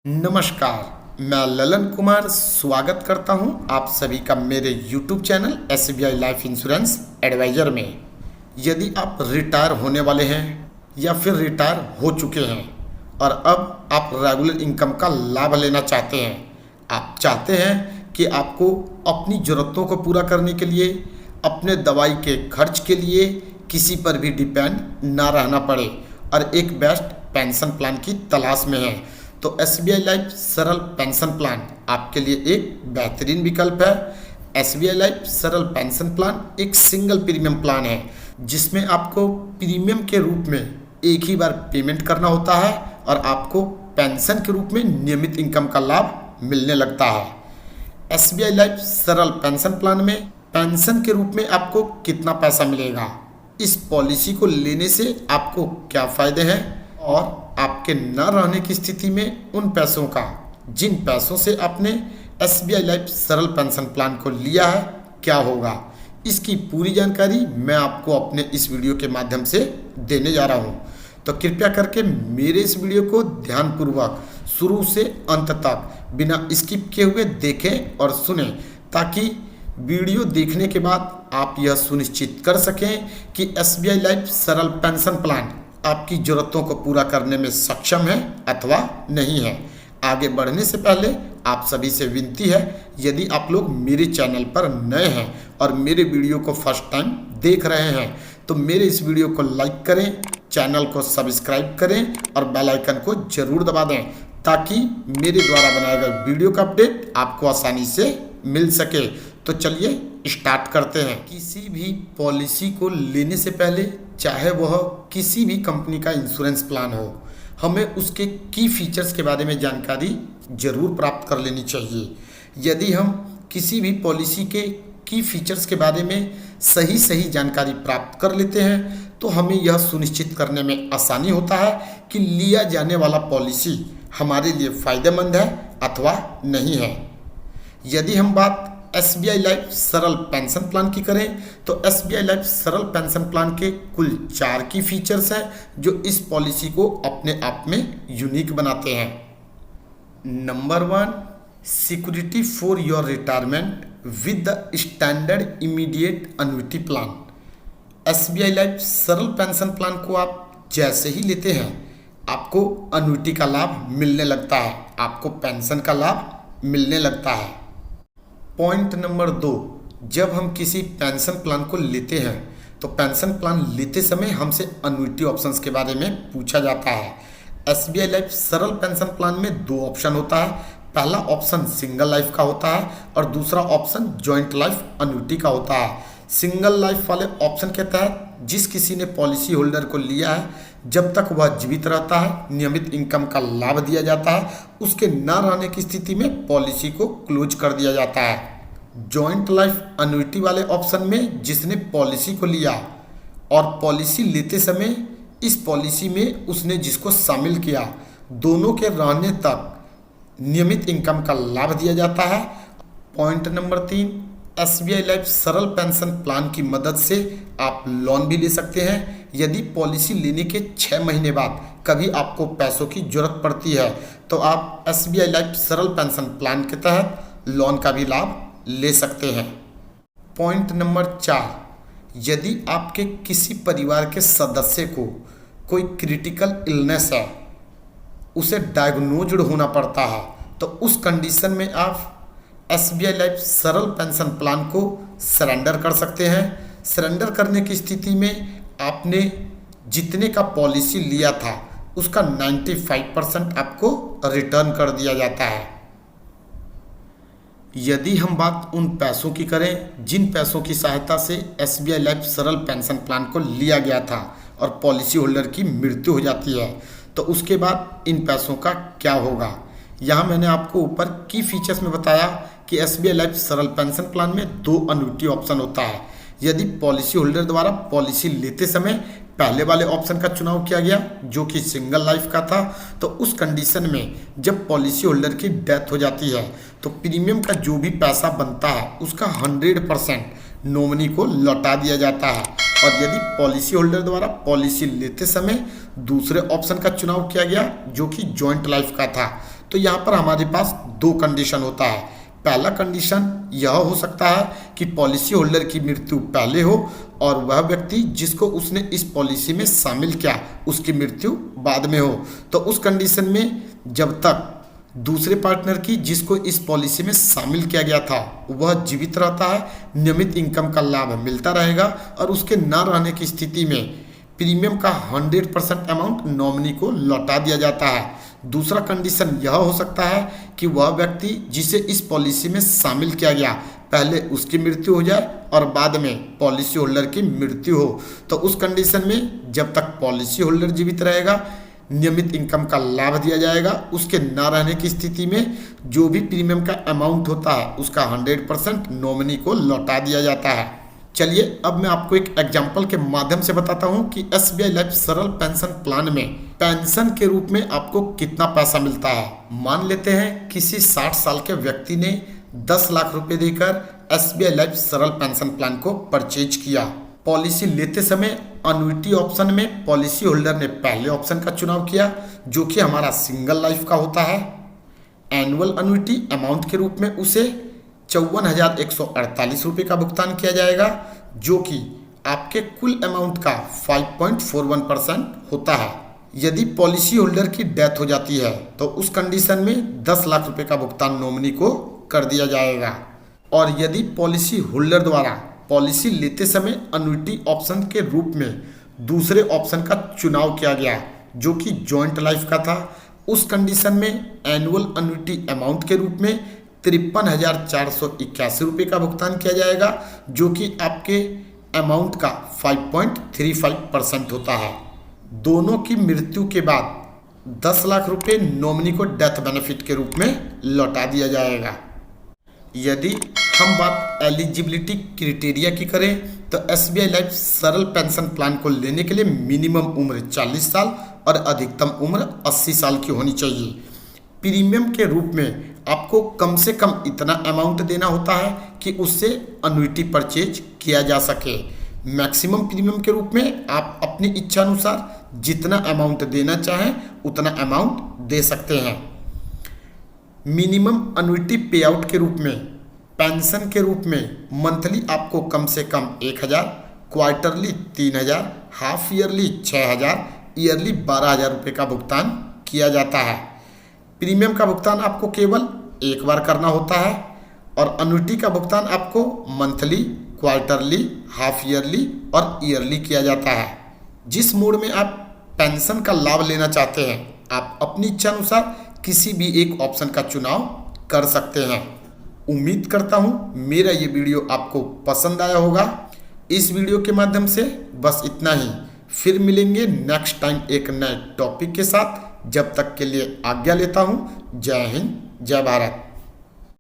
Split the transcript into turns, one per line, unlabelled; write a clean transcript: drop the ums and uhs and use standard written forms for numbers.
नमस्कार, मैं ललन कुमार स्वागत करता हूं आप सभी का मेरे YouTube channel SBI life insurance advisor में। यदि आप रिटायर होने वाले हैं या फिर रिटायर हो चुके हैं और अब आप रेगुलर इनकम का लाभ लेना चाहते हैं, आप चाहते हैं कि आपको अपनी ज़रूरतों को पूरा करने के लिए, अपने दवाई के खर्च के लिए किसी पर भी डिपेंड ना रहना पड़े और एक बेस्ट पेंशन प्लान की तलाश में हैं, तो SBI लाइफ सरल पेंशन प्लान आपके लिए एक बेहतरीन विकल्प है। SBI लाइफ सरल पेंशन प्लान एक सिंगल प्रीमियम प्लान है जिसमें आपको प्रीमियम के रूप में एक ही बार पेमेंट करना होता है और आपको पेंशन के रूप में नियमित इनकम का लाभ मिलने लगता है। SBI लाइफ सरल पेंशन प्लान में पेंशन के रूप में आपको कितना पैसा मिलेगा, इस पॉलिसी को लेने से आपको क्या फ़ायदे हैं और आपके न रहने की स्थिति में उन पैसों का, जिन पैसों से आपने SBI लाइफ सरल पेंशन प्लान को लिया है, क्या होगा, इसकी पूरी जानकारी मैं आपको अपने इस वीडियो के माध्यम से देने जा रहा हूं। तो कृपया करके मेरे इस वीडियो को ध्यानपूर्वक शुरू से अंत तक बिना स्किप किए हुए देखें और सुने, ताकि वीडियो देखने के बाद आप यह सुनिश्चित कर सकें कि SBI लाइफ सरल पेंशन प्लान आपकी ज़रूरतों को पूरा करने में सक्षम है अथवा नहीं है। आगे बढ़ने से पहले आप सभी से विनती है, यदि आप लोग मेरे चैनल पर नए हैं और मेरे वीडियो को फर्स्ट टाइम देख रहे हैं तो मेरे इस वीडियो को लाइक करें, चैनल को सब्सक्राइब करें और बेल आइकन को जरूर दबा दें, ताकि मेरे द्वारा बनाए गए वीडियो का अपडेट आपको आसानी से मिल सके। तो चलिए स्टार्ट करते हैं। किसी भी पॉलिसी को लेने से पहले, चाहे वह किसी भी कंपनी का इंश्योरेंस प्लान हो, हमें उसके की फीचर्स के बारे में जानकारी जरूर प्राप्त कर लेनी चाहिए। यदि हम किसी भी पॉलिसी के की फीचर्स के बारे में सही जानकारी प्राप्त कर लेते हैं तो हमें यह सुनिश्चित करने में आसानी होता है कि लिया जाने वाला पॉलिसी हमारे लिए फ़ायदेमंद है अथवा नहीं है। यदि हम बात SBI लाइफ सरल पेंशन प्लान की करें तो SBI लाइफ सरल पेंशन प्लान के कुल 4 की फीचर्स हैं जो इस पॉलिसी को अपने आप में यूनिक बनाते हैं। Number 1, security for your retirement with the standard immediate annuity plan. SBI life सरल पेंशन प्लान को आप जैसे ही लेते हैं आपको एन्युटी का लाभ मिलने लगता है, आपको पेंशन का लाभ मिलने लगता है। पॉइंट नंबर 2, जब हम किसी पेंशन प्लान को लेते हैं तो पेंशन प्लान लेते समय हमसे एन्युटी ऑप्शंस के बारे में पूछा जाता है। SBI लाइफ सरल पेंशन प्लान में 2 ऑप्शन होता है। पहला ऑप्शन सिंगल लाइफ का होता है और दूसरा ऑप्शन जॉइंट लाइफ एन्युटी का होता है। सिंगल लाइफ वाले ऑप्शन के तहत जिस किसी ने पॉलिसी होल्डर को लिया है, जब तक वह जीवित रहता है नियमित इनकम का लाभ दिया जाता है, उसके न रहने की स्थिति में पॉलिसी को क्लोज कर दिया जाता है। जॉइंट लाइफ एन्युटी वाले ऑप्शन में जिसने पॉलिसी को लिया और पॉलिसी लेते समय इस पॉलिसी में उसने जिसको शामिल किया, दोनों के रहने तक नियमित इनकम का लाभ दिया जाता है। पॉइंट नंबर 3, SBI लाइफ सरल पेंशन प्लान की मदद से आप लोन भी ले सकते हैं। यदि पॉलिसी लेने के 6 महीने बाद कभी आपको पैसों की जरूरत पड़ती है तो आप SBI लाइफ सरल पेंशन प्लान के तहत लोन का भी लाभ ले सकते हैं। पॉइंट नंबर 4, यदि आपके किसी परिवार के सदस्य को कोई क्रिटिकल इलनेस है, उसे डायग्नोज्ड होना पड़ता है, तो उस कंडीशन में आप SBI लाइफ सरल पेंशन प्लान को सरेंडर कर सकते हैं। सरेंडर करने की स्थिति में आपने जितने का पॉलिसी लिया था उसका 95% आपको रिटर्न कर दिया जाता है। यदि हम बात उन पैसों की करें जिन पैसों की सहायता से SBI लाइफ सरल पेंशन प्लान को लिया गया था और पॉलिसी होल्डर की मृत्यु हो जाती है, तो उसके बाद इन पैसों का क्या होगा। यहाँ मैंने आपको ऊपर की फीचर्स में बताया कि SBI लाइफ सरल पेंशन प्लान में 2 एन्युटी ऑप्शन होता है। यदि पॉलिसी होल्डर द्वारा पॉलिसी लेते समय पहले वाले ऑप्शन का चुनाव किया गया जो कि सिंगल लाइफ का था, तो उस कंडीशन में जब पॉलिसी होल्डर की डेथ हो जाती है तो प्रीमियम का जो भी पैसा बनता है उसका 100% नॉमिनी को लौटा दिया जाता है। और यदि पॉलिसी होल्डर द्वारा पॉलिसी लेते समय दूसरे ऑप्शन का चुनाव किया गया जो कि जॉइंट लाइफ का था, तो यहाँ पर हमारे पास दो कंडीशन होता है। पहला कंडीशन यह हो सकता है कि पॉलिसी होल्डर की मृत्यु पहले हो और वह व्यक्ति जिसको उसने इस पॉलिसी में शामिल किया उसकी मृत्यु बाद में हो। तो उस कंडीशन में जब तक दूसरे पार्टनर की जिसको इस पॉलिसी में शामिल किया गया था वह जीवित रहता है, नियमित इनकम का लाभ मिलता रहेगा और उसके न रहने की स्थिति में प्रीमियम का 100% अमाउंट नॉमिनी को लौटा दिया जाता है। दूसरा कंडीशन यह हो सकता है कि वह व्यक्ति जिसे इस पॉलिसी में शामिल किया गया पहले उसकी मृत्यु हो जाए और बाद में पॉलिसी होल्डर की मृत्यु हो। तो उस कंडीशन में जब तक पॉलिसी होल्डर जीवित रहेगा नियमित इनकम का लाभ दिया जाएगा, उसके ना रहने की स्थिति में जो भी प्रीमियम का अमाउंट होता है उसका 100% नॉमिनी को लौटा दिया जाता है। चलिए अब मैं आपको एक एग्जांपल के माध्यम से बताता हूं कि एसबीआई लाइफ सरल पेंशन प्लान में पेंशन के रूप में आपको कितना पैसा मिलता है। मान लेते हैं किसी 60 साल के व्यक्ति ने 10 लाख रुपए देकर एसबीआई लाइफ सरल पेंशन प्लान को परचेज किया। पॉलिसी लेते समय अनुइटी ऑप्शन में पॉलिसी होल्डर ने पहले ऑप्शन का चुनाव किया जो कि हमारा सिंगल लाइफ का होता है। एनुअल अनुइटी अमाउंट के रूप में उसे 54,148 रुपये का भुगतान किया जाएगा जो कि आपके कुल अमाउंट का 5.41% होता है। यदि पॉलिसी होल्डर की डेथ हो जाती है तो उस कंडीशन में 10 लाख रुपए का भुगतान नॉमिनी को कर दिया जाएगा। और यदि पॉलिसी होल्डर द्वारा पॉलिसी लेते समय अनुइटी ऑप्शन के रूप में दूसरे ऑप्शन का चुनाव किया गया जो कि जॉइंट लाइफ का था, उस कंडीशन में एनुअल अनुइटी अमाउंट के रूप में 53,481 रुपये का भुगतान किया जाएगा जो कि आपके अमाउंट का 5.35% होता है। दोनों की मृत्यु के बाद 10 लाख रुपये नॉमिनी को डेथ बेनिफिट के रूप में लौटा दिया जाएगा। यदि हम बात एलिजिबिलिटी क्राइटेरिया की करें तो एसबीआई लाइफ सरल पेंशन प्लान को लेने के लिए मिनिमम उम्र 40 साल और अधिकतम उम्र 80 साल की होनी चाहिए। प्रीमियम के रूप में आपको कम से कम इतना अमाउंट देना होता है कि उससे अनुइटी परचेज किया जा सके। मैक्सिमम प्रीमियम के रूप में आप अपनी इच्छा अनुसार जितना अमाउंट देना चाहें उतना अमाउंट दे सकते हैं। मिनिमम अनुइटी पे आउट के रूप में पेंशन के रूप में मंथली आपको कम से कम 1,000, क्वार्टरली 3,000, हाफ ईयरली 6,000, ईयरली 12,000 रुपये का भुगतान किया जाता है। प्रीमियम का भुगतान आपको केवल एक बार करना होता है और अनुइटी का भुगतान आपको मंथली, क्वार्टरली, हाफ ईयरली और ईयरली किया जाता है। जिस मोड में आप पेंशन का लाभ लेना चाहते हैं आप अपनी इच्छा अनुसार किसी भी एक ऑप्शन का चुनाव कर सकते हैं। उम्मीद करता हूँ मेरा ये वीडियो आपको पसंद आया होगा। इस वीडियो के माध्यम से बस इतना ही, फिर मिलेंगे नेक्स्ट टाइम एक नए टॉपिक के साथ। जब तक के लिए आज्ञा लेता हूँ। जय हिंद, जय भारत।